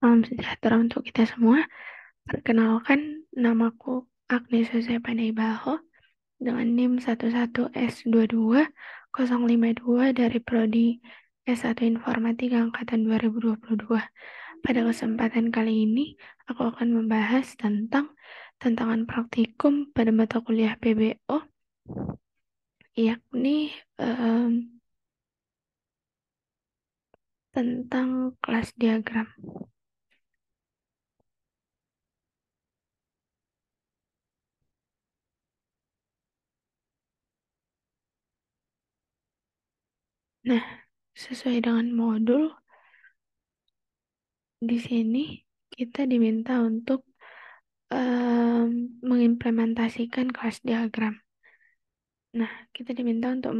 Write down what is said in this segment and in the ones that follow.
Salam sejahtera untuk kita semua. Perkenalkan, namaku Agnes Josefa Naibaho dengan NIM 11S22052 dari Prodi S1 Informatika Angkatan 2022. Pada kesempatan kali ini, aku akan membahas tentang tantangan praktikum pada mata kuliah PBO, yakni tentang kelas diagram. Nah, sesuai dengan modul, di sini kita diminta untuk mengimplementasikan kelas diagram. Nah, kita diminta untuk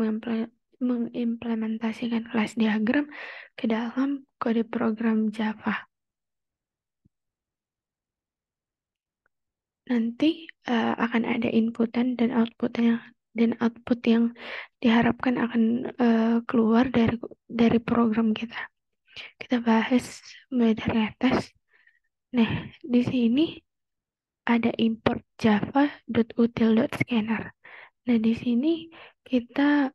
mengimplementasikan kelas diagram ke dalam kode program Java. Nanti akan ada inputan dan output yang diharapkan akan keluar dari program kita. Kita bahas mulai dari atas. Nah, di sini ada import java.util.scanner. Nah, di sini kita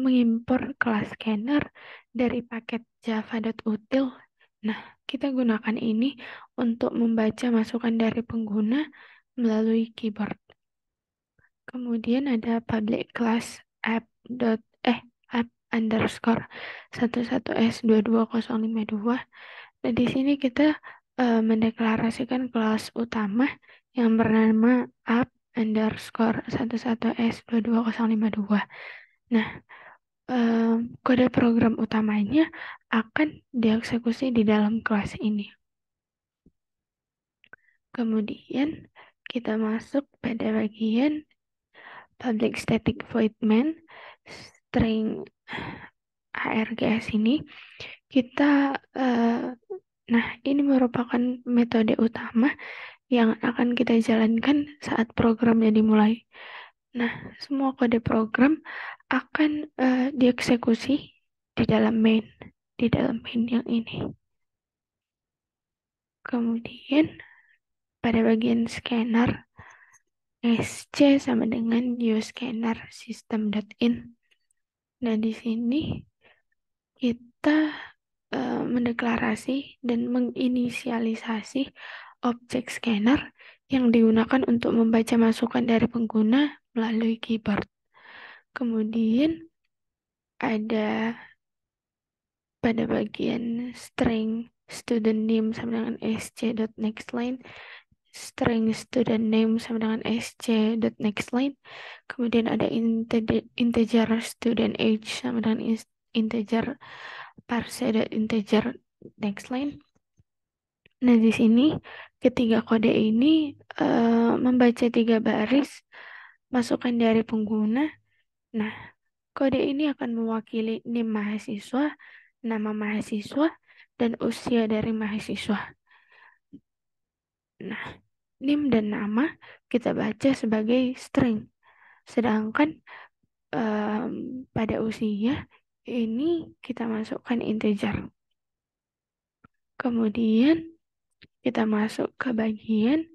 mengimpor kelas scanner dari paket java.util. Nah, kita gunakan ini untuk membaca masukan dari pengguna melalui keyboard. Kemudian ada public class app_11s22052. Nah, di sini kita mendeklarasikan kelas utama yang bernama app_11s22052. Nah, kode program utamanya akan dieksekusi di dalam kelas ini. Kemudian kita masuk pada bagian public static void main string args ini. Nah, ini merupakan metode utama yang akan kita jalankan saat programnya dimulai. Nah, semua kode program akan dieksekusi di dalam main yang ini. Kemudian pada bagian scanner, SC sama dengan uScanner system.in. Nah, di sini kita mendeklarasi dan menginisialisasi objek scanner yang digunakan untuk membaca masukan dari pengguna melalui keyboard. Kemudian ada pada bagian string student name sama dengan sc.nextLine, string student name sama dengan sc.nextLine. Kemudian ada integer student age sama dengan integer parse.integer nextLine. Nah, di sini ketiga kode ini membaca 3 baris masukan dari pengguna. Nah, kode ini akan mewakili NIM mahasiswa, nama mahasiswa, dan usia dari mahasiswa. Nah, NIM dan nama kita baca sebagai string. Sedangkan pada usia ini kita masukkan integer. Kemudian kita masuk ke bagian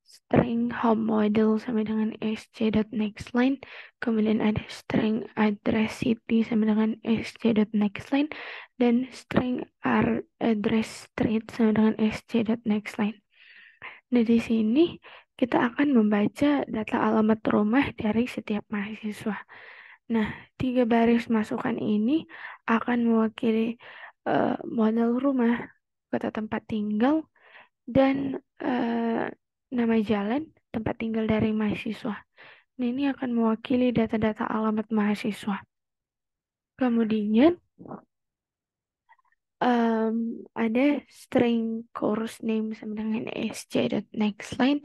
string home model sama dengan sc.nextLine. Kemudian ada string address city sama dengan sc.nextLine, dan string address street sama dengan sc.nextLine. Nah, di sini kita akan membaca data alamat rumah dari setiap mahasiswa. Nah, 3 baris masukan ini akan mewakili model rumah, kota tempat tinggal, dan nama jalan tempat tinggal dari mahasiswa. Nah, ini akan mewakili data-data alamat mahasiswa. Kemudian ada string course name sama dengan sc.nextLine,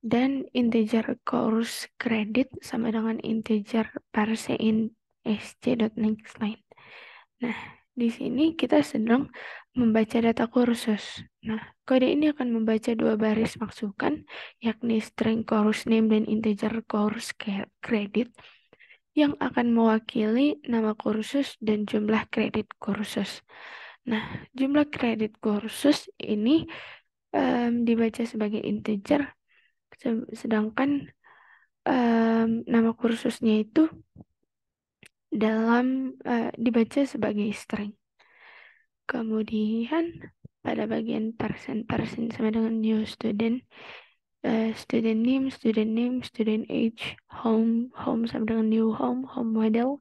dan integer course credit sama dengan integer parse in sc.nextLine. Nah, di sini kita sedang membaca data kursus. Nah, kode ini akan membaca 2 baris masukan, yakni string course name dan integer course credit, yang akan mewakili nama kursus dan jumlah kredit kursus. Nah, jumlah kredit kursus ini dibaca sebagai integer, sedangkan nama kursusnya itu dibaca sebagai string. Kemudian pada bagian persen sama dengan new student, student name, student age, home sama dengan new home model,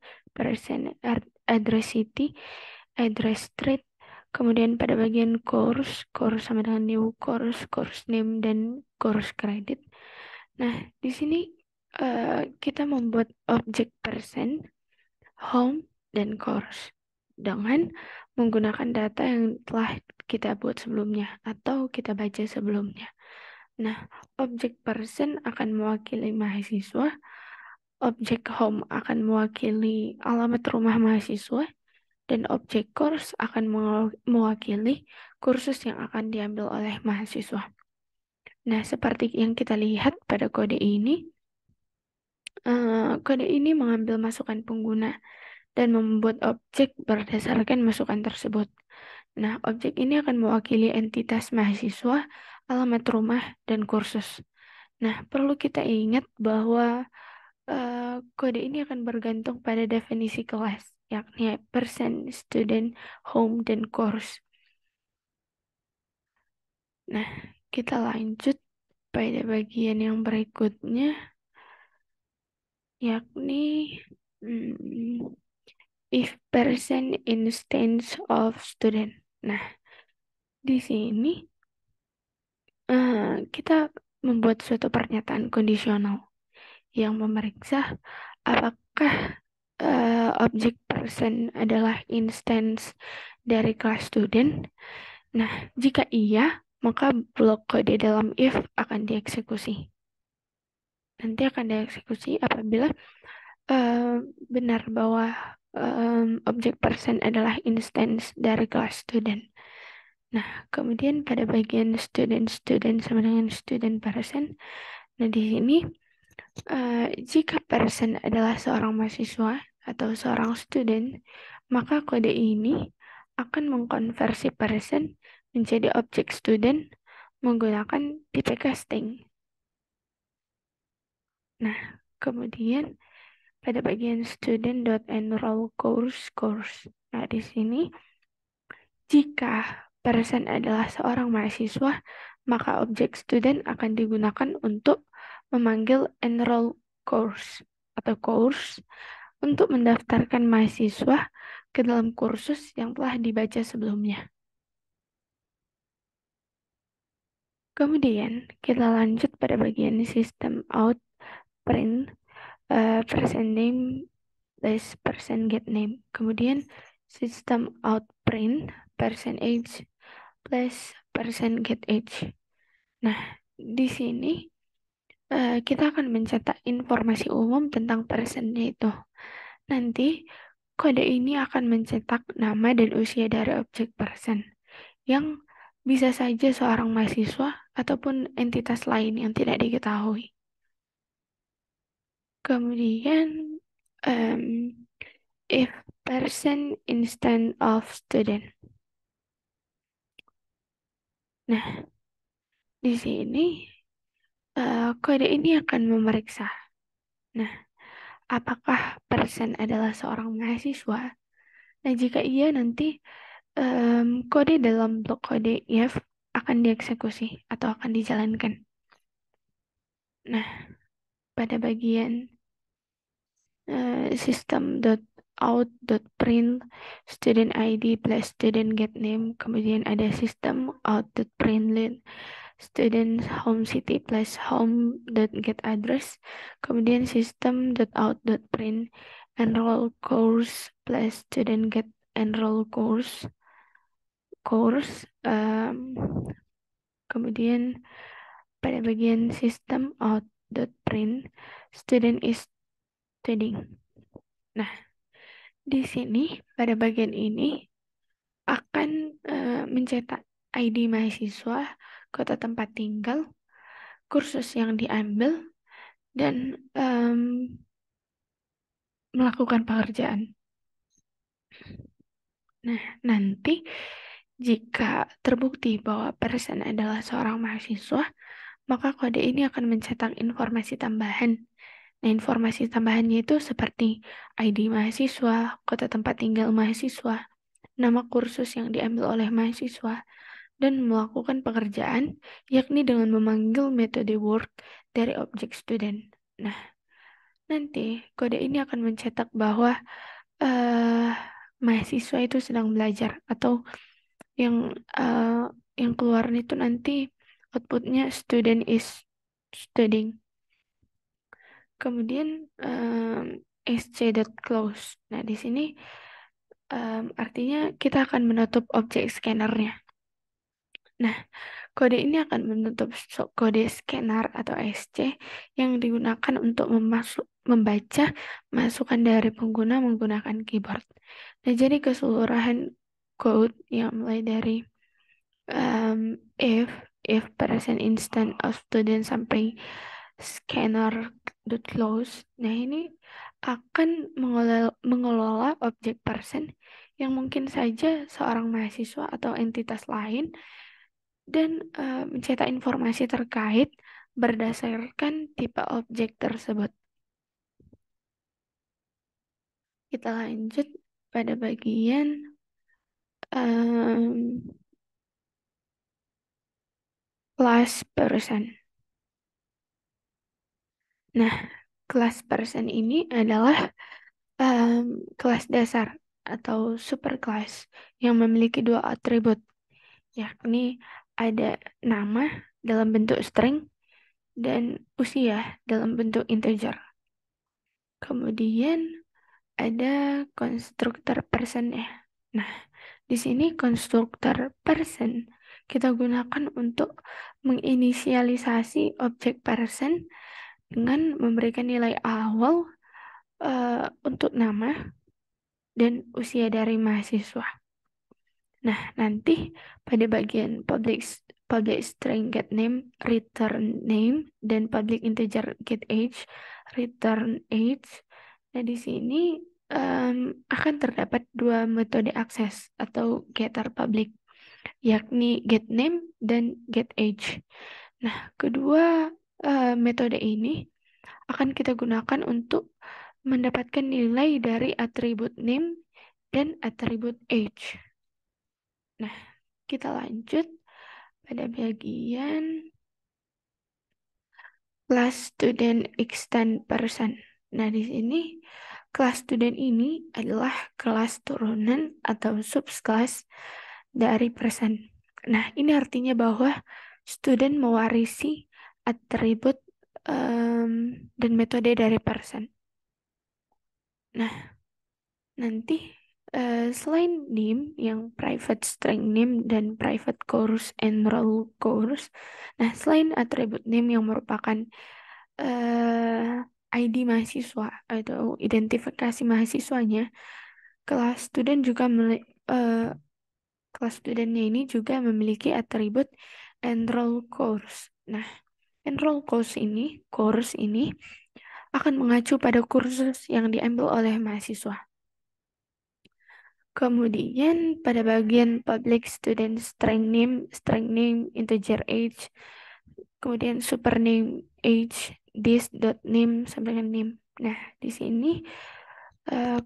address city, address street. Kemudian pada bagian course sama dengan new course name dan course credit. Nah, di sini kita membuat objek persen, home, dan course dengan menggunakan data yang telah kita buat sebelumnya atau kita baca sebelumnya. Nah, objek person akan mewakili mahasiswa, objek home akan mewakili alamat rumah mahasiswa, dan objek course akan mewakili kursus yang akan diambil oleh mahasiswa. Nah, seperti yang kita lihat pada kode ini mengambil masukan pengguna dan membuat objek berdasarkan masukan tersebut. Nah, objek ini akan mewakili entitas mahasiswa, alamat rumah, dan kursus. Nah, perlu kita ingat bahwa kode ini akan bergantung pada definisi kelas, yakni persen, student, home, dan course. Nah, kita lanjut pada bagian yang berikutnya, yakni if person instance of student. Nah, di sini kita membuat suatu pernyataan kondisional yang memeriksa apakah objek person adalah instance dari kelas student. Nah, jika iya, maka blok kode dalam if akan dieksekusi. Nanti akan dieksekusi apabila benar bahwa objek person adalah instance dari kelas student. Nah, kemudian pada bagian student sama dengan student person. Nah, di sini jika person adalah seorang mahasiswa atau seorang student, maka kode ini akan mengkonversi person menjadi objek student menggunakan tipe casting. Nah, kemudian pada bagian student.enroll course. Nah, di sini jika person adalah seorang mahasiswa, maka objek student akan digunakan untuk memanggil enroll course atau course untuk mendaftarkan mahasiswa ke dalam kursus yang telah dibaca sebelumnya. Kemudian kita lanjut pada bagian system out print person name plus person get name. Kemudian system out print person age plus person get age. Nah, di sini kita akan mencetak informasi umum tentang person itu. Nanti kode ini akan mencetak nama dan usia dari objek person yang bisa saja seorang mahasiswa ataupun entitas lain yang tidak diketahui. Kemudian if person instead of student. Nah, di sini kode ini akan memeriksa. Nah, apakah person adalah seorang mahasiswa? Nah, jika iya nanti kode dalam blok kode if akan dieksekusi atau akan dijalankan. Nah, pada bagian system.out.print student ID plus student get name, kemudian ada system out.println student home city plus home.get address, kemudian system.out.print enroll course plus student get enroll course, kemudian pada bagian system out.print student is studying. Nah, di sini pada bagian ini akan mencetak ID mahasiswa, kota tempat tinggal, kursus yang diambil, dan melakukan pekerjaan. Nah, nanti Jika terbukti bahwa person adalah seorang mahasiswa, maka kode ini akan mencetak informasi tambahan. Nah, informasi tambahannya itu seperti ID mahasiswa, kota tempat tinggal mahasiswa, nama kursus yang diambil oleh mahasiswa, dan melakukan pekerjaan, yakni dengan memanggil metode work dari objek student. Nah, nanti kode ini akan mencetak bahwa eh, mahasiswa itu sedang belajar, atau yang eh, yang keluar itu nanti outputnya student is studying. Kemudian sc.close. Nah, di sini artinya kita akan menutup objek scannernya. Nah, kode ini akan menutup kode scanner atau SC yang digunakan untuk membaca masukan dari pengguna menggunakan keyboard. Nah, jadi keseluruhan code yang mulai dari um, if present instant of student sampai scanner dot close. Nah, ini akan mengelola objek person yang mungkin saja seorang mahasiswa atau entitas lain, dan mencetak informasi terkait berdasarkan tipe objek tersebut. Kita lanjut pada bagian um, class person. Nah, kelas person ini adalah kelas dasar atau superclass yang memiliki dua atribut, yakni ada nama dalam bentuk string dan usia dalam bentuk integer. Kemudian ada konstruktor person ya. Nah, di sini konstruktor person kita gunakan untuk menginisialisasi objek person dengan memberikan nilai awal untuk nama dan usia dari mahasiswa. Nah, nanti pada bagian public string get name, return name, dan public integer get age, return age. Nah, di sini akan terdapat dua metode akses atau getter public, yakni get name dan get age. Nah, kedua metode ini akan kita gunakan untuk mendapatkan nilai dari atribut name dan atribut age. Nah, kita lanjut pada bagian kelas student extend person. Nah, di sini kelas student ini adalah kelas turunan atau subclass dari person. Nah, ini artinya bahwa student mewarisi atribut dan metode dari person. Nah, nanti selain name yang private string name dan private course and role course, nah selain atribut name yang merupakan ID mahasiswa atau identifikasi mahasiswanya, kelas student juga kelas studentnya ini juga memiliki atribut enroll course. Nah, enroll course ini akan mengacu pada kursus yang diambil oleh mahasiswa. Kemudian pada bagian public student string name, integer age, kemudian super name, age, this dot name sampai dengan name. Nah, di sini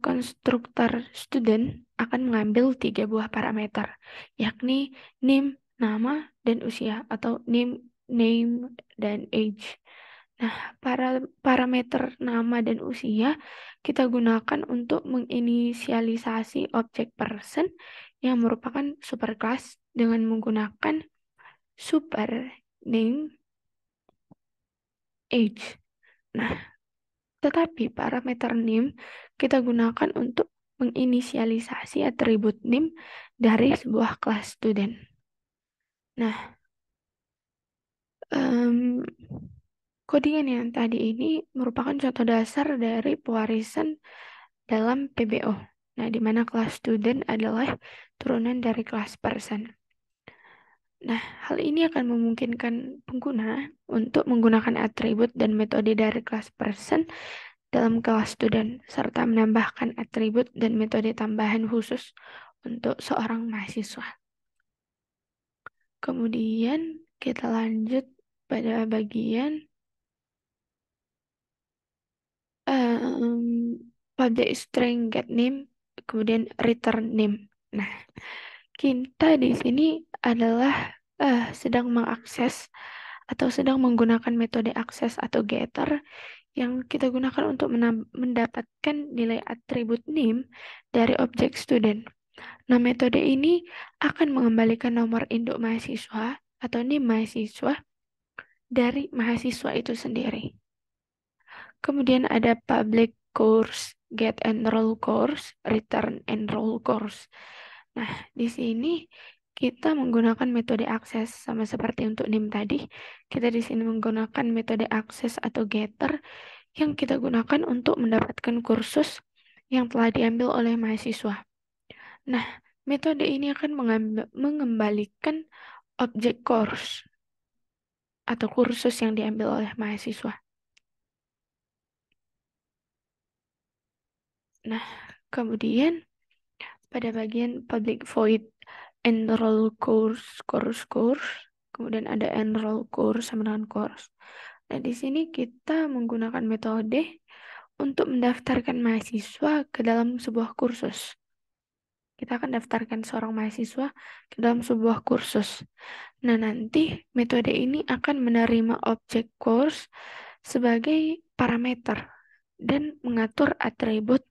konstruktor student akan mengambil tiga buah parameter, yakni name, nama, dan usia, atau name, dan age. Nah, parameter nama dan usia kita gunakan untuk menginisialisasi objek person yang merupakan superclass dengan menggunakan super name age. Nah, tetapi parameter name kita gunakan untuk menginisialisasi atribut name dari sebuah kelas student. Nah, codingan yang tadi ini merupakan contoh dasar dari pewarisan dalam PBO. Nah, di mana kelas student adalah turunan dari kelas person. Nah, hal ini akan memungkinkan pengguna untuk menggunakan atribut dan metode dari kelas person dalam kelas student, serta menambahkan atribut dan metode tambahan khusus untuk seorang mahasiswa. Kemudian kita lanjut pada bagian public string get name, kemudian return name. Nah, kita di sini adalah sedang mengakses atau sedang menggunakan metode akses atau getter yang kita gunakan untuk mendapatkan nilai atribut name dari objek student. Nah, metode ini akan mengembalikan nomor induk mahasiswa atau NIM mahasiswa dari mahasiswa itu sendiri. Kemudian ada public course, get enroll course, return enroll course. Nah, di sini kita menggunakan metode akses sama seperti untuk NIM tadi. Kita di sini menggunakan metode akses atau getter yang kita gunakan untuk mendapatkan kursus yang telah diambil oleh mahasiswa. Nah, metode ini akan mengembalikan objek course atau kursus yang diambil oleh mahasiswa. Nah, kemudian pada bagian public void enroll course, kemudian ada enroll course sama dengan course. Nah, di sini kita menggunakan metode untuk mendaftarkan mahasiswa ke dalam sebuah kursus. Kita akan daftarkan seorang mahasiswa ke dalam sebuah kursus. Nah, nanti metode ini akan menerima objek course sebagai parameter dan mengatur atribut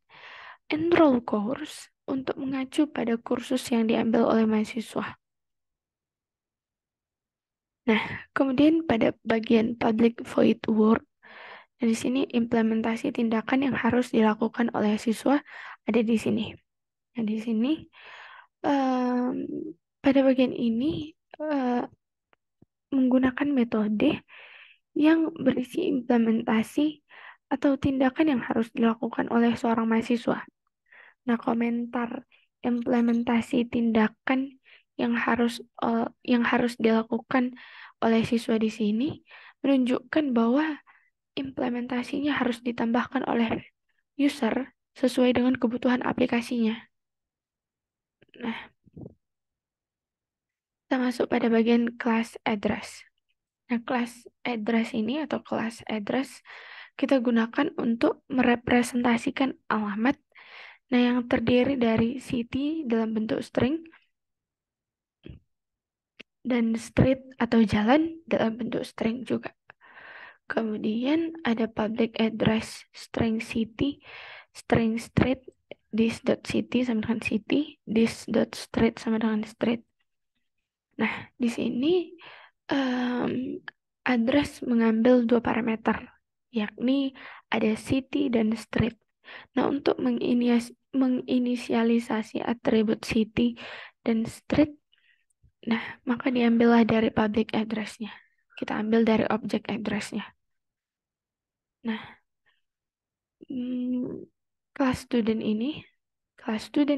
enroll course untuk mengacu pada kursus yang diambil oleh mahasiswa. Nah, kemudian pada bagian public void word, di sini implementasi tindakan yang harus dilakukan oleh siswa ada di sini. Nah, di sini pada bagian ini menggunakan metode yang berisi implementasi atau tindakan yang harus dilakukan oleh seorang mahasiswa. Nah, komentar implementasi tindakan yang harus dilakukan oleh siswa di sini menunjukkan bahwa implementasinya harus ditambahkan oleh user sesuai dengan kebutuhan aplikasinya. Nah, kita masuk pada bagian class address. Nah, class address ini atau class address kita gunakan untuk merepresentasikan alamat, nah yang terdiri dari city dalam bentuk string dan street atau jalan dalam bentuk string juga. Kemudian ada public address string city, string street, this.city sama dengan city, this.street sama dengan street. Nah, di sini address mengambil dua parameter, yakni ada city dan street. Nah, untuk menginisialisasi atribut city dan street, nah, maka diambillah dari public address-nya. Kita ambil dari objek address-nya. Nah, kelas student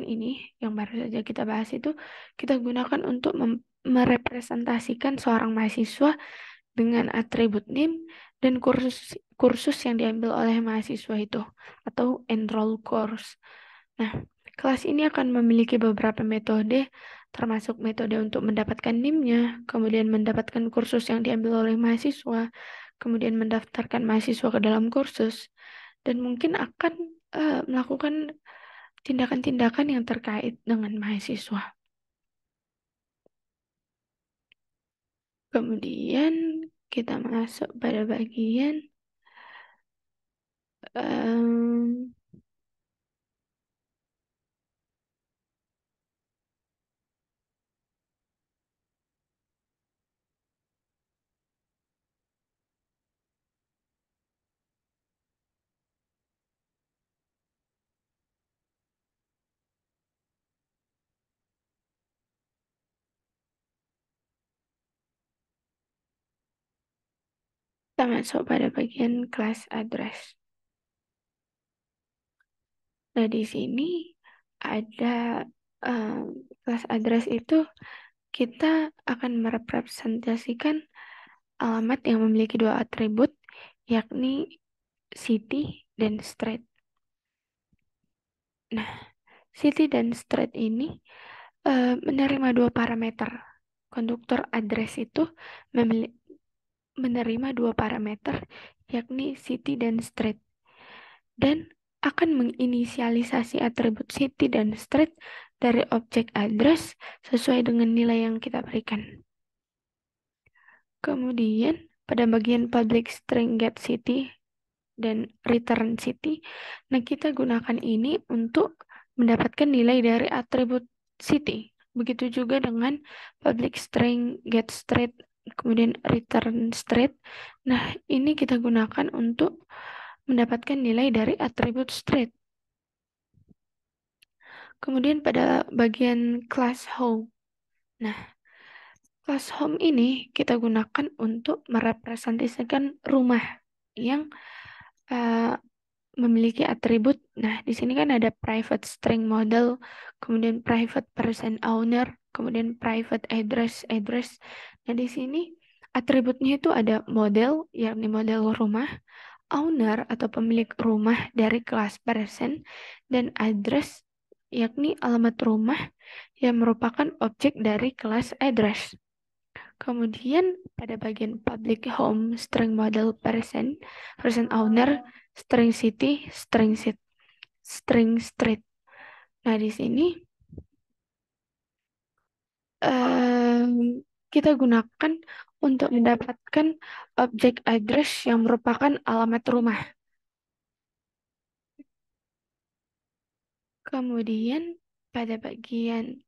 ini yang baru saja kita bahas itu kita gunakan untuk merepresentasikan seorang mahasiswa dengan atribut name dan kursus yang diambil oleh mahasiswa itu atau enroll course. Nah, kelas ini akan memiliki beberapa metode, termasuk metode untuk mendapatkan NIM-nya, kemudian mendapatkan kursus yang diambil oleh mahasiswa, kemudian mendaftarkan mahasiswa ke dalam kursus, dan mungkin akan melakukan tindakan-tindakan yang terkait dengan mahasiswa. Kemudian kita masuk pada bagian um, kita masuk pada bagian class address. Nah, di sini ada class address itu kita akan merepresentasikan alamat yang memiliki dua atribut, yakni city dan street. Nah, city dan street ini menerima dua parameter. Konduktor address itu menerima dua parameter, yakni city dan street, dan akan menginisialisasi atribut city dan street dari objek address sesuai dengan nilai yang kita berikan. Kemudian, pada bagian public string get city dan return city, nah kita gunakan ini untuk mendapatkan nilai dari atribut city. Begitu juga dengan public string get street, kemudian return street. Nah, ini kita gunakan untuk mendapatkan nilai dari atribut street. Kemudian pada bagian class home. Nah, class home ini kita gunakan untuk merepresentasikan rumah yang uh, memiliki atribut. Nah, di sini kan ada private string model, kemudian private person owner, kemudian private address. Nah, di sini atributnya itu ada model, yakni model rumah, owner atau pemilik rumah dari kelas person, dan address, yakni alamat rumah yang merupakan objek dari kelas address. Kemudian pada bagian public home string model person owner, string city, string street. Nah, di sini kita gunakan untuk mendapatkan objek address yang merupakan alamat rumah. Kemudian pada bagian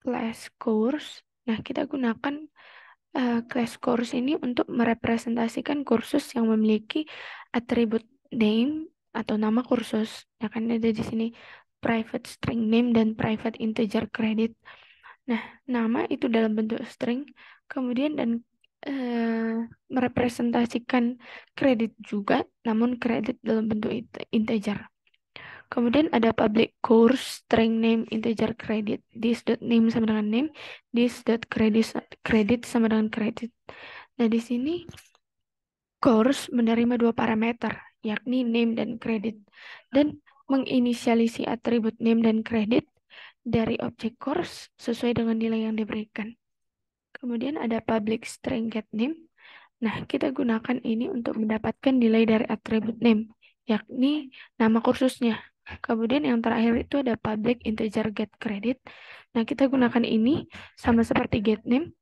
class course, nah kita gunakan class course ini untuk merepresentasikan kursus yang memiliki atribut name atau nama kursus. Ya kan ada di sini private string name dan private integer credit. Nah, nama itu dalam bentuk string, kemudian dan merepresentasikan kredit juga, namun kredit dalam bentuk integer. Kemudian ada public course string name integer credit, this.name sama dengan name, this.credit sama dengan credit. Nah, di sini course menerima dua parameter, yakni name dan credit, dan menginisialisi atribut name dan credit dari objek course sesuai dengan nilai yang diberikan. Kemudian ada public string get name. Nah, kita gunakan ini untuk mendapatkan nilai dari atribut name, yakni nama kursusnya. Kemudian yang terakhir itu ada public integer get credit. Nah, kita gunakan ini sama seperti get name,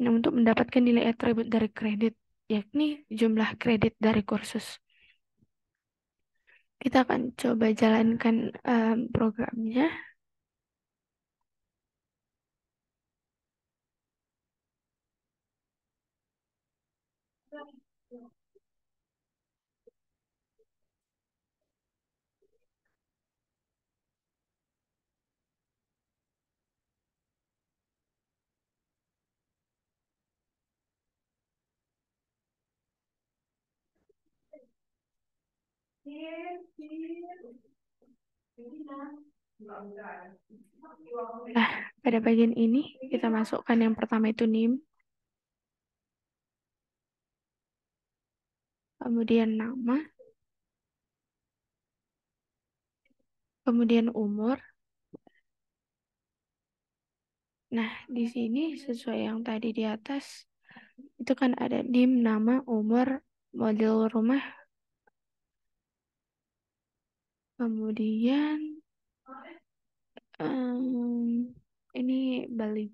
nah, untuk mendapatkan nilai atribut dari kredit, yakni jumlah kredit dari kursus. Kita akan coba jalankan programnya. Nah, pada bagian ini kita masukkan yang pertama itu name, kemudian nama, kemudian umur. Nah, di sini sesuai yang tadi di atas, itu kan ada name, nama, umur, model rumah, kemudian ini balik,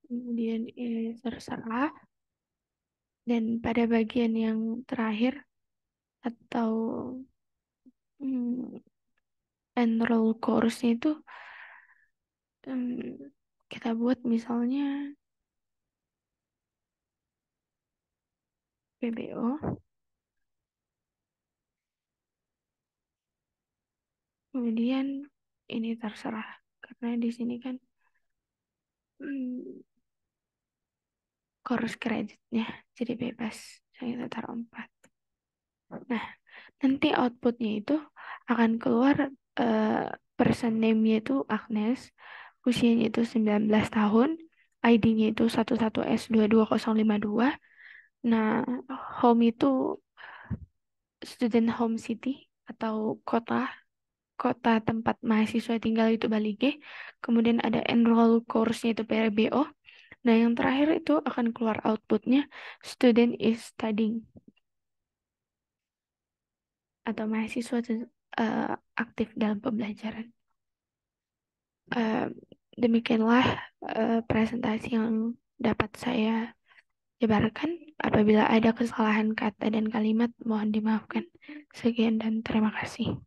kemudian ini terserah, dan pada bagian yang terakhir atau hmm, enroll course itu kita buat misalnya PBO, kemudian ini terserah karena di sini kan course kreditnya jadi bebas, saya taruh 4. Nah, nanti outputnya itu akan keluar person name-nya itu Agnes, usianya itu 19 tahun, ID-nya itu 11S22052. Nah, home itu student home city atau kota. kota tempat mahasiswa tinggal itu Bali G. Kemudian ada enroll course-nya itu PRBO. Nah, yang terakhir itu akan keluar outputnya student is studying atau mahasiswa eh, aktif dalam pembelajaran. Eh, Demikianlah presentasi yang dapat saya jabarkan. Apabila ada kesalahan kata dan kalimat, mohon dimaafkan. Sekian dan terima kasih.